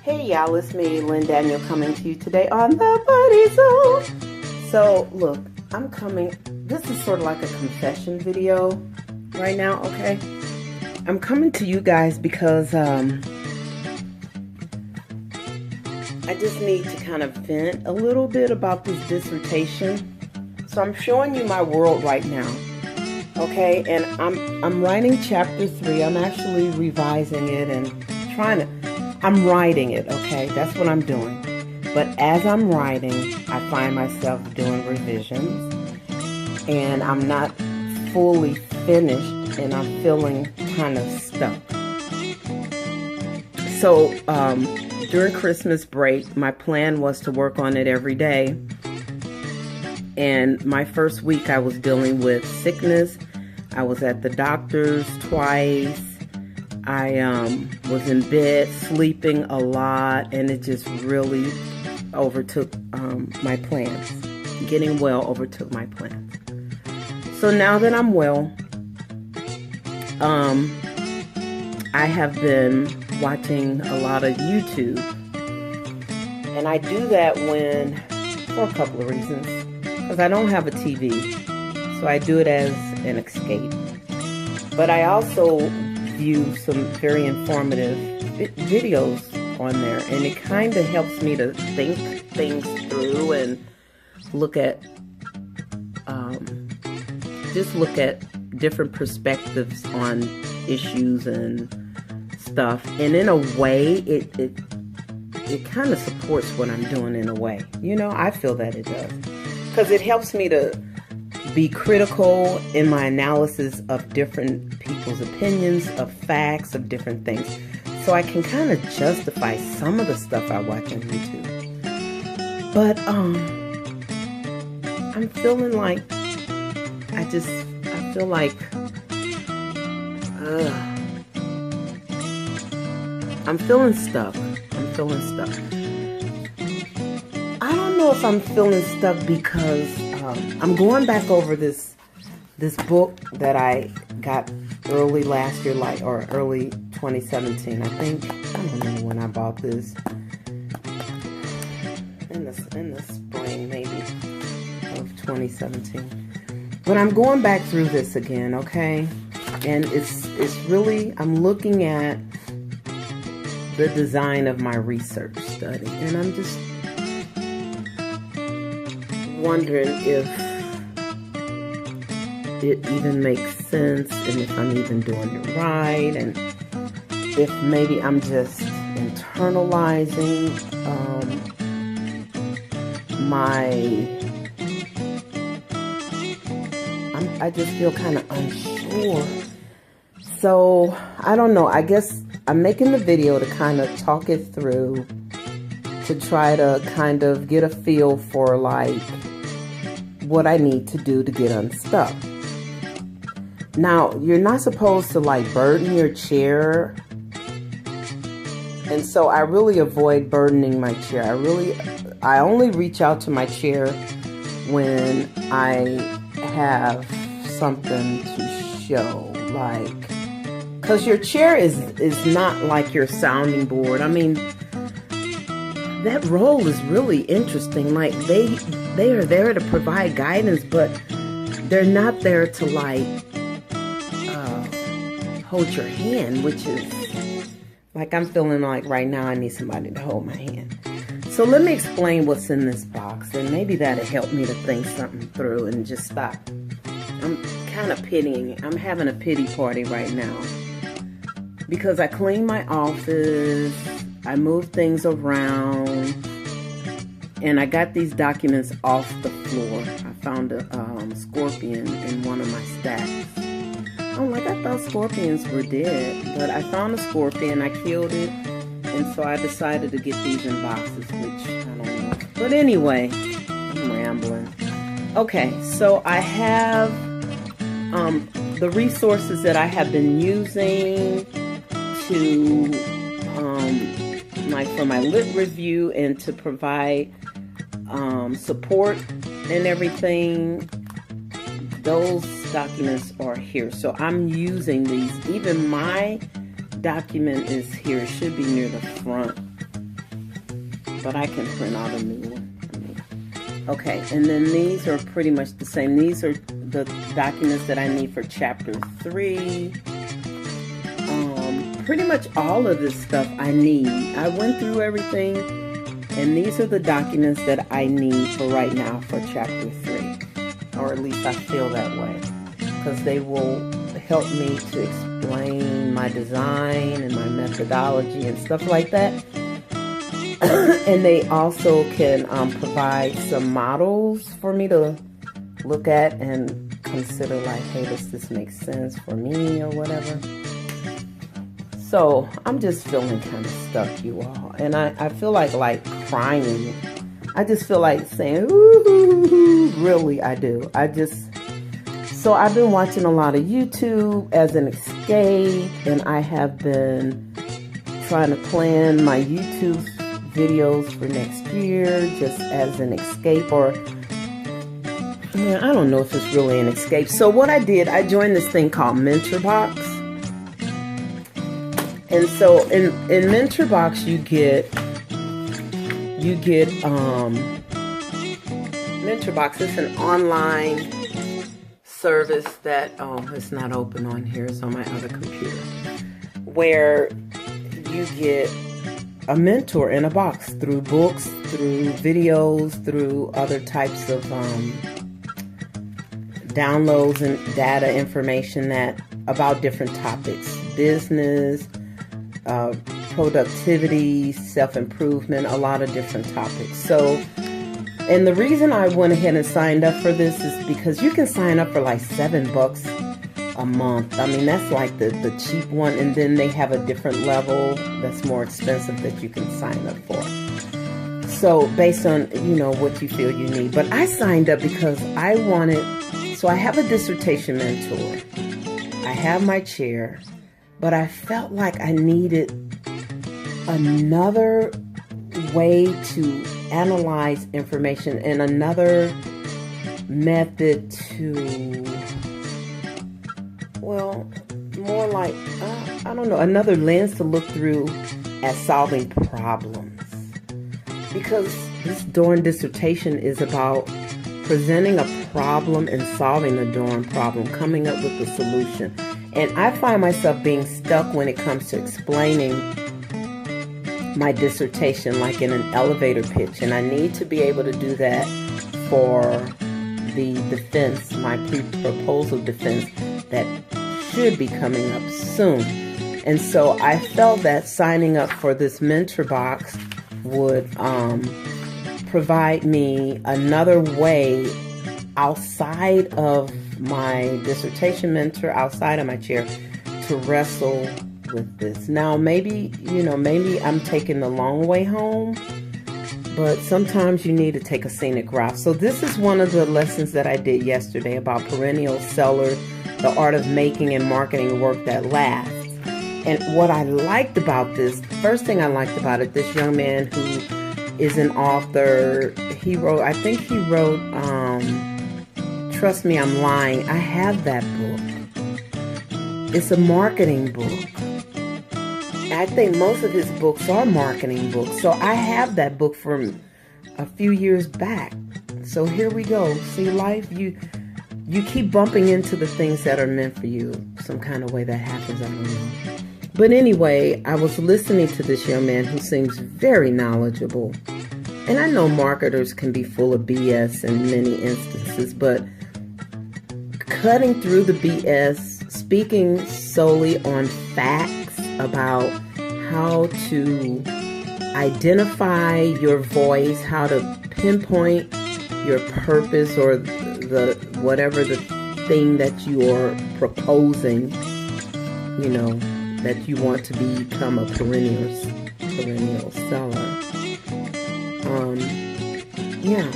Hey y'all, it's me, Lynn Daniel, coming to you today on the Buddy Zone. So look, this is sort of like a confession video right now, okay? I'm coming to you guys because I just need to kind of vent a little bit about this dissertation. So I'm showing you my world right now, okay? And I'm writing chapter 3. I'm actually revising it and I'm writing it, okay? That's what I'm doing. But as I'm writing, I find myself doing revisions, and I'm not fully finished, and I'm feeling kind of stuck. So during Christmas break, my plan was to work on it every day. And my first week, I was dealing with sickness. I was at the doctor's twice. I was in bed sleeping a lot, and it just really overtook my plans. Getting well overtook my plans. So now that I'm well, I have been watching a lot of YouTube, and I do that for a couple of reasons. Because I don't have a TV, so I do it as an escape. But I also view some very informative videos on there, and it kind of helps me to think things through and look at different perspectives on issues and stuff. And in a way, it kind of supports what I'm doing in a way. You know, I feel that it does, because it helps me to be critical in my analysis of different people's opinions, of facts, of different things. So I can kind of justify some of the stuff I watch on YouTube. But I'm feeling like I'm feeling stuck. I don't know if I'm feeling stuck because I'm going back over this book that I got early last year, or early 2017. I don't know when I bought this. In the spring, maybe, of 2017. But I'm going back through this again, okay? And it's really, I'm looking at the design of my research study, and I'm just wondering if it even makes sense, and if I'm even doing it right, and if maybe I'm just internalizing I just feel kind of unsure. So I don't know, I guess I'm making the video to kind of talk it through, to try to kind of get a feel for like what I need to do to get unstuck. Now, you're not supposed to like burden your chair, and so I really avoid burdening my chair. I only reach out to my chair when I have something to show, like, because your chair is not like your sounding board. I mean, that role is really interesting. Like, they are there to provide guidance, but they're not there to like hold your hand, which is like, I'm feeling like right now I need somebody to hold my hand. So let me explain what's in this box, and maybe that'll help me to think something through and just stop. I'm kind of I'm having a pity party right now, because I cleaned my office, I moved things around, and I got these documents off the floor. I found a scorpion in one of my stacks. I'm like, I thought scorpions were dead, but I found a scorpion, I killed it, and so I decided to get these in boxes, which I don't know. But anyway, I'm rambling. Okay, so I have the resources that I have been using to like for my lit review and to provide support and everything. Those documents are here, so I'm using these. Even my document is here. It should be near the front but I can print out a new one. Okay, and then these are pretty much the same. These are the documents that I need for chapter 3. Pretty much all of this stuff I need. I went through everything, and these are the documents that I need for right now for chapter 3. Or at least I feel that way, because they will help me to explain my design and my methodology and stuff like that. And they also can provide some models for me to look at and consider, like, hey, does this make sense for me or whatever. So I'm just feeling kind of stuck, you all, and I feel like crying. I just feel like saying, ooh, really, I do. So I've been watching a lot of YouTube as an escape, and I have been trying to plan my YouTube videos for next year just as an escape, or yeah, I don't know if it's really an escape. So what I did, I joined this thing called MentorBox. And so in MentorBox you get MentorBox is an online service that it's not open on here, it's on my other computer, where you get a mentor in a box through books, through videos, through other types of downloads and data information that about different topics, business, productivity, self-improvement, a lot of different topics. So, and the reason I went ahead and signed up for this is because you can sign up for like $7 a month. I mean, that's like the cheap one, and then they have a different level that's more expensive that you can sign up for. So based on, you know, what you feel you need. But I signed up because I wanted, so I have a dissertation mentor. I have my chair. But I felt like I needed another way to analyze information and another method to, well, more like, I don't know, another lens to look through at solving problems. Because this darn dissertation is about presenting a problem and solving the darn problem, coming up with a solution. And I find myself being stuck when it comes to explaining my dissertation, like in an elevator pitch. And I need to be able to do that for the defense, my pre-proposal defense that should be coming up soon. And so I felt that signing up for this MentorBox would provide me another way outside of my dissertation mentor, outside of my chair, to wrestle with this. Now, maybe, you know, maybe I'm taking the long way home, but sometimes you need to take a scenic route. So this is one of the lessons that I did yesterday about perennial seller, the art of making and marketing work that lasts. And what I liked about this, the first thing I liked about it, this young man who is an author, he wrote, I think he wrote, Trust Me, I'm Lying. I have that book. It's a marketing book. I think most of his books are marketing books. So I have that book from a few years back. So here we go. See, life, you keep bumping into the things that are meant for you. Some kind of way that happens, I don't know. But anyway, I was listening to this young man who seems very knowledgeable. And I know marketers can be full of BS in many instances, but cutting through the BS, speaking solely on facts about how to identify your voice, how to pinpoint your purpose or the whatever the thing that you're proposing, you know, that you want to become a perennial seller. Yeah,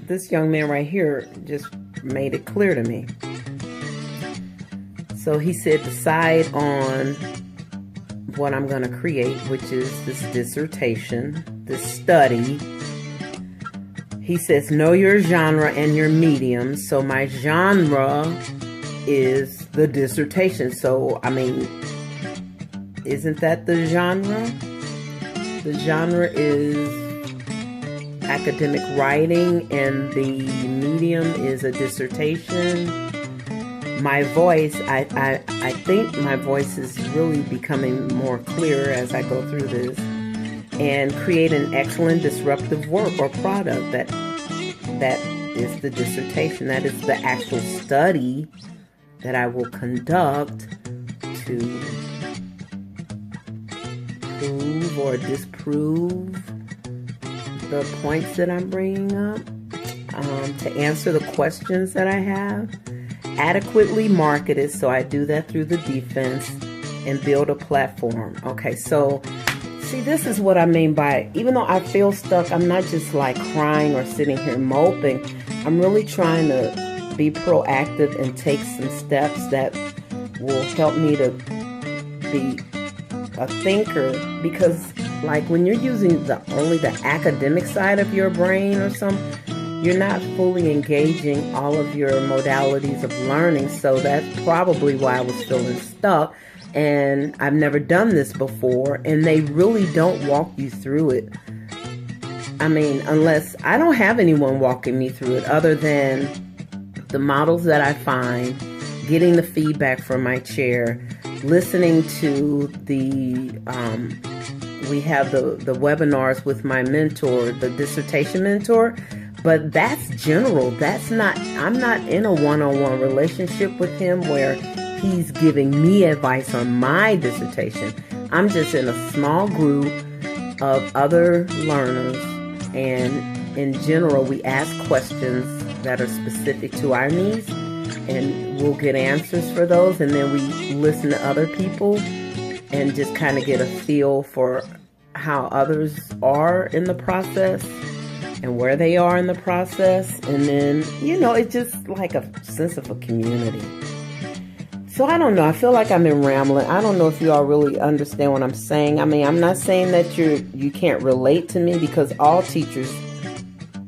this young man right here just made it clear to me. So he said, decide on what I'm going to create, which is this dissertation, this study. He says, know your genre and your medium. So my genre is the dissertation. So, I mean, isn't that the genre? The genre is academic writing, and the medium is a dissertation. My voice, I think my voice is really becoming more clear as I go through this, and create an excellent disruptive work or product. That is the dissertation. That is the actual study that I will conduct to prove or disprove the points that I'm bringing up, to answer the questions that I have, adequately market it, so I do that through the defense, and build a platform. Okay, so see, this is what I mean by, even though I feel stuck, I'm not just like crying or sitting here moping. I'm really trying to be proactive and take some steps that will help me to be a thinker, because like when you're using only the academic side of your brain or something, you're not fully engaging all of your modalities of learning. So that's probably why I was feeling stuck. And I've never done this before, and they really don't walk you through it. I mean, unless I don't have anyone walking me through it other than the models that I find, getting the feedback from my chair, listening to we have the webinars with my mentor, the dissertation mentor, but that's general. That's not, I'm not in a one-on-one relationship with him where he's giving me advice on my dissertation. I'm just in a small group of other learners, and in general, we ask questions that are specific to our needs, and we'll get answers for those, and then we listen to other people and just kind of get a feel for how others are in the process and where they are in the process. And then, you know, it's just like a sense of a community. So I don't know. I feel like I've been rambling. I don't know if you all really understand what I'm saying. I mean, I'm not saying that you can't relate to me, because all teachers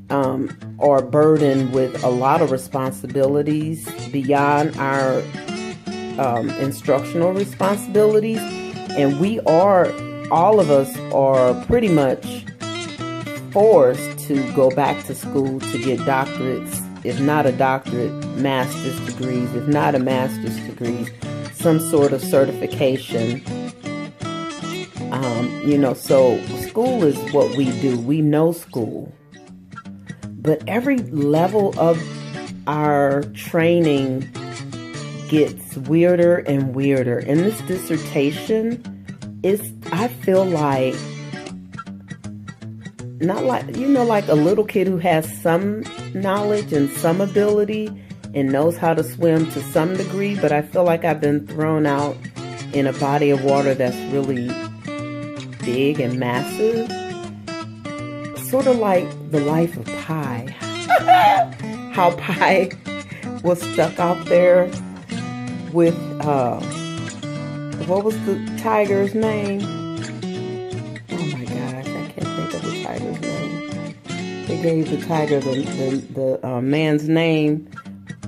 are burdened with a lot of responsibilities beyond our instructional responsibilities. And we are, all of us are pretty much forced to go back to school to get doctorates, if not a doctorate, master's degrees, if not a master's degree, some sort of certification. You know, so school is what we do. We know school. But every level of our training gets weirder and weirder. And this dissertation is, I feel like, not like, you know, like a little kid who has some knowledge and some ability and knows how to swim to some degree, but I feel like I've been thrown out in a body of water that's really big and massive. Sort of like the life of Pi. How Pi was stuck out there with, what was the tiger's name? Oh my gosh, I can't think of the tiger's name. They gave the tiger the man's name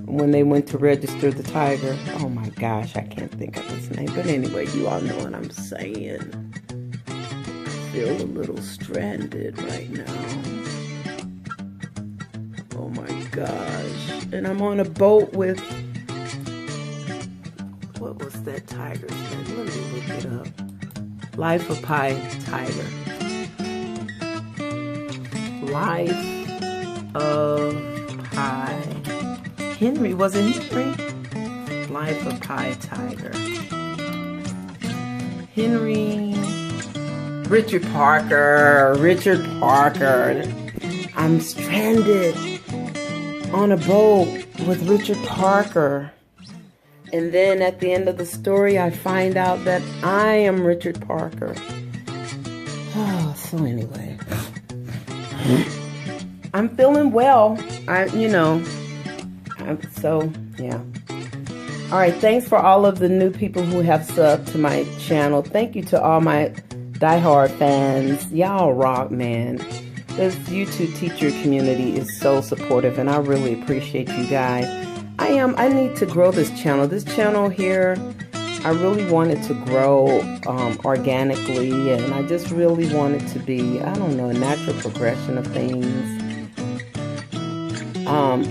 when they went to register the tiger. Oh my gosh, I can't think of his name. But anyway, you all know what I'm saying. I feel a little stranded right now. Oh my gosh. And I'm on a boat with, what was that tiger's name? Let me look it up. Life of Pi Tiger. Life of Pi. Henry, was it Henry? Life of Pi Tiger. Henry. Richard Parker. Richard Parker. I'm stranded on a boat with Richard Parker. And then at the end of the story, I find out that I am Richard Parker. Oh, so anyway. I'm feeling well. So, yeah. All right, thanks for all of the new people who have subbed to my channel. Thank you to all my diehard fans. Y'all rock, man. This YouTube teacher community is so supportive, and I really appreciate you guys. I need to grow this channel. This channel here I really wanted to grow organically, and I just really wanted to be, I don't know, a natural progression of things.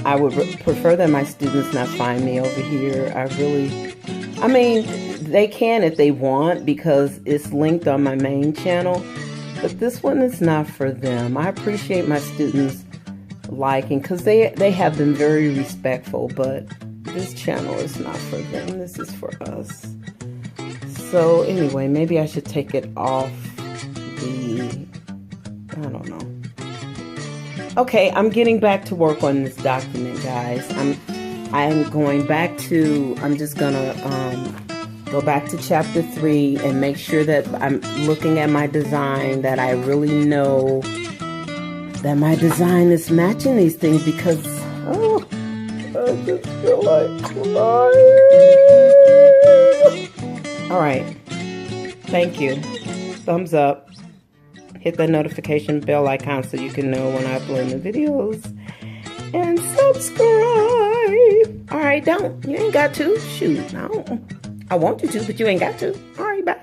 I would prefer that my students not find me over here. I mean, they can if they want, because it's linked on my main channel, but this one is not for them. I appreciate my students liking, because they have been very respectful, but this channel is not for them. This is for us. So anyway, maybe I should take it off I don't know. Okay, I'm getting back to work on this document, guys. I'm just gonna go back to chapter 3 and make sure that I'm looking at my design, that I really know that my design is matching these things, because I just feel like crying. Alright, thank you. Thumbs up. Hit the notification bell icon so you can know when I upload new videos. And subscribe. Alright, you ain't got to. Shoot, no. I want you to, but you ain't got to. Alright, bye.